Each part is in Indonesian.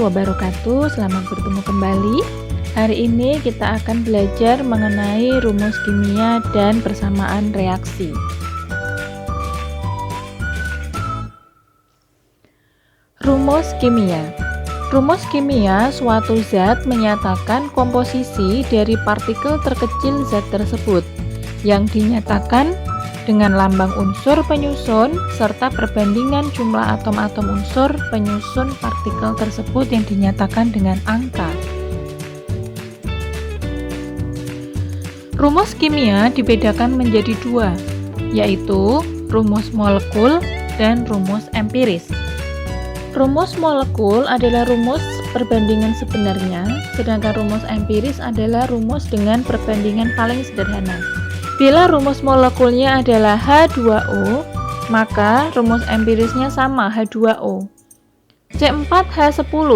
wabarakatuh. Selamat bertemu kembali. Hari ini kita akan belajar mengenai rumus kimia dan persamaan reaksi. Rumus kimia. Rumus kimia suatu zat menyatakan komposisi dari partikel terkecil zat tersebut yang dinyatakan dengan lambang unsur penyusun serta perbandingan jumlah atom-atom unsur penyusun partikel tersebut yang dinyatakan dengan angka. Rumus kimia dibedakan menjadi dua, yaitu rumus molekul dan rumus empiris. Rumus molekul adalah rumus perbandingan sebenarnya, sedangkan rumus empiris adalah rumus dengan perbandingan paling sederhana. Bila rumus molekulnya adalah H2O, maka rumus empirisnya sama H2O. C4H10,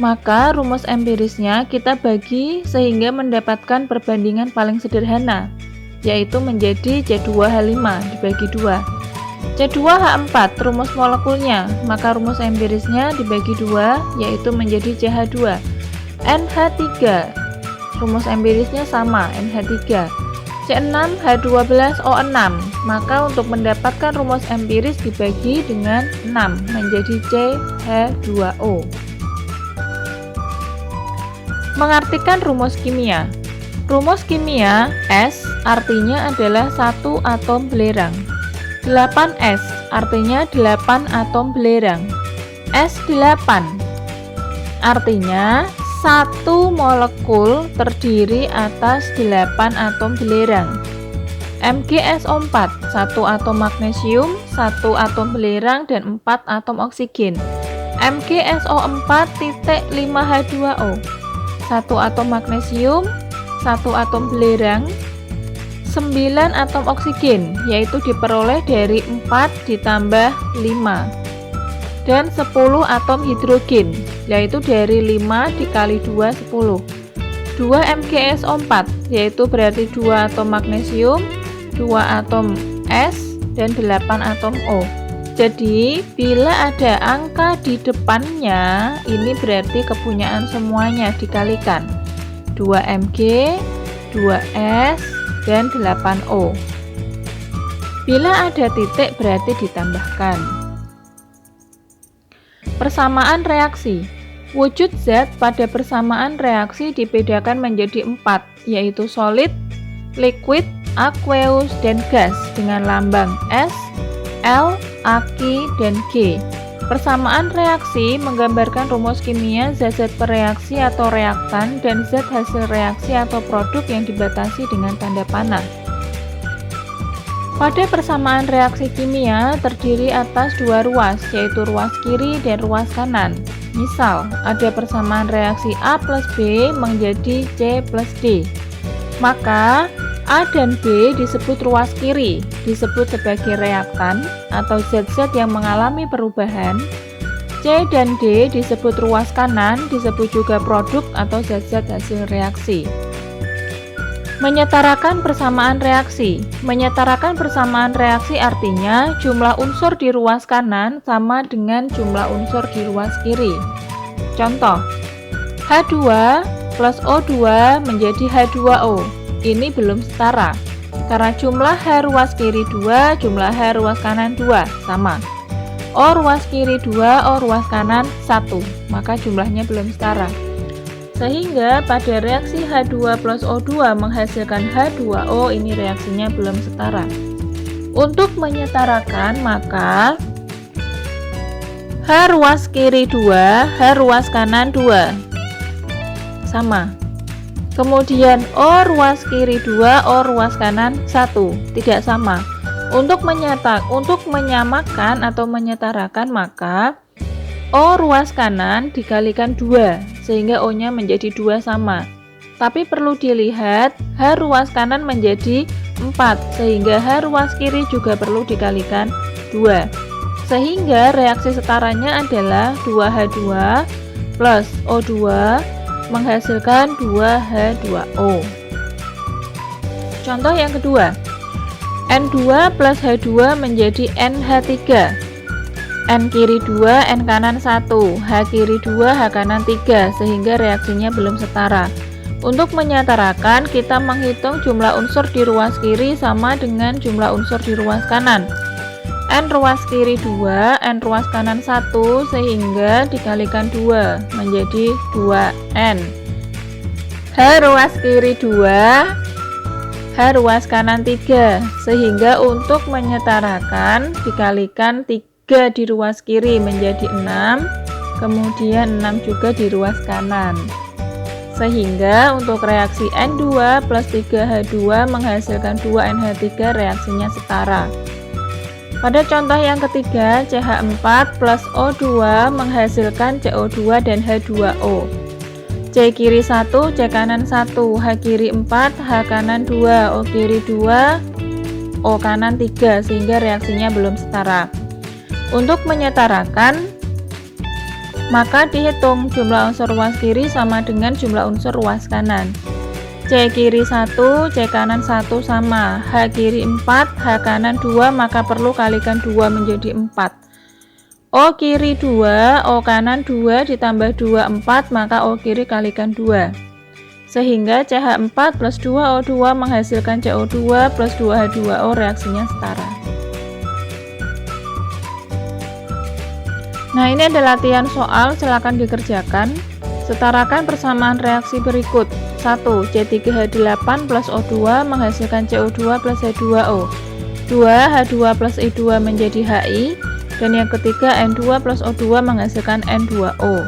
maka rumus empirisnya kita bagi sehingga mendapatkan perbandingan paling sederhana, yaitu menjadi C2H5 dibagi 2. C2H4 rumus molekulnya, maka rumus empirisnya dibagi 2, yaitu menjadi CH2. NH3, rumus empirisnya sama NH3. C6H12O6, maka untuk mendapatkan rumus empiris dibagi dengan 6 menjadi CH2O. Mengartikan rumus kimia. Rumus kimia S artinya adalah 1 atom belerang. 8S artinya 8 atom belerang. S8 artinya 1 molekul terdiri atas 8 atom belerang. MgSO4 1 atom magnesium, 1 atom belerang dan 4 atom oksigen. MgSO4.5H2O 1 atom magnesium, 1 atom belerang, 9 atom oksigen, yaitu diperoleh dari 4 ditambah 5. Dan 10 atom hidrogen, yaitu dari 5 dikali 2, 10. 2 MgSO4, yaitu berarti 2 atom magnesium, 2 atom S, dan 8 atom O. Jadi, bila ada angka di depannya, ini berarti kepunyaan semuanya dikalikan. 2 Mg, 2 S, dan 8 O. Bila ada titik berarti ditambahkan. Persamaan reaksi. Wujud zat pada persamaan reaksi dibedakan menjadi 4, yaitu solid, liquid, aqueous, dan gas dengan lambang S, L, Aq, dan G. Persamaan reaksi menggambarkan rumus kimia zat-zat pereaksi atau reaktan dan zat hasil reaksi atau produk yang dibatasi dengan tanda panah. Pada persamaan reaksi kimia terdiri atas dua ruas, yaitu ruas kiri dan ruas kanan. Misal, ada persamaan reaksi A plus B menjadi C plus D. Maka, A dan B disebut ruas kiri, disebut sebagai reaktan atau zat-zat yang mengalami perubahan. C dan D disebut ruas kanan, disebut juga produk atau zat-zat hasil reaksi. Menyetarakan persamaan reaksi. Menyetarakan persamaan reaksi artinya jumlah unsur di ruas kanan sama dengan jumlah unsur di ruas kiri. Contoh, H2 plus O2 menjadi H2O. Ini belum setara, karena jumlah H ruas kiri 2, jumlah H ruas kanan 2, sama. O ruas kiri 2, O ruas kanan 1, maka jumlahnya belum setara. Sehingga pada reaksi H2 plus O2 menghasilkan H2O, ini reaksinya belum setara. Untuk menyetarakan maka H ruas kiri 2, H ruas kanan 2, sama. Kemudian O ruas kiri 2, O ruas kanan 1, tidak sama. Untuk menyamakan atau menyetarakan maka O ruas kanan dikalikan 2 sehingga O-nya menjadi 2 sama. Tapi perlu dilihat H ruas kanan menjadi 4 sehingga H ruas kiri juga perlu dikalikan 2. Sehingga reaksi setaranya adalah 2H2 plus O2 menghasilkan 2H2O. Contoh yang kedua, N2 plus H2 menjadi NH3. N kiri 2, N kanan 1, H kiri 2, H kanan 3, sehingga reaksinya belum setara. Untuk menyetarakan, kita menghitung jumlah unsur di ruas kiri sama dengan jumlah unsur di ruas kanan. N ruas kiri 2, N ruas kanan 1, sehingga dikalikan 2, menjadi 2N. H ruas kiri 2, H ruas kanan 3, sehingga untuk menyetarakan dikalikan 3 di ruas kiri menjadi 6, kemudian 6 juga di ruas kanan. Sehingga untuk reaksi N2 plus 3H2 menghasilkan 2NH3, reaksinya setara. Pada contoh yang ketiga, CH4 plus O2 menghasilkan CO2 dan H2O. C kiri 1, C kanan 1, H kiri 4, H kanan 2, O kiri 2, O kanan 3, sehingga reaksinya belum setara. Untuk menyetarakan, maka dihitung jumlah unsur ruas kiri sama dengan jumlah unsur ruas kanan. C kiri 1, C kanan 1 sama, H kiri 4, H kanan 2, maka perlu kalikan 2 menjadi 4. O kiri 2, O kanan 2 ditambah 2, 4, maka O kiri kalikan 2. Sehingga CH4 plus 2O2 menghasilkan CO2 plus 2H2O, reaksinya setara. Nah, ini ada latihan soal, silakan dikerjakan. Setarakan persamaan reaksi berikut. 1. C3H8 plus O2 menghasilkan CO2 plus H2O. 2. H2 plus I2 menjadi HI. Dan yang ketiga, N2 plus O2 menghasilkan N2O.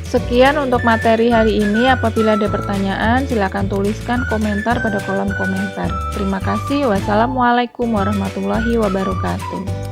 Sekian untuk materi hari ini. Apabila ada pertanyaan, silakan tuliskan komentar pada kolom komentar. Terima kasih. Wassalamualaikum warahmatullahi wabarakatuh.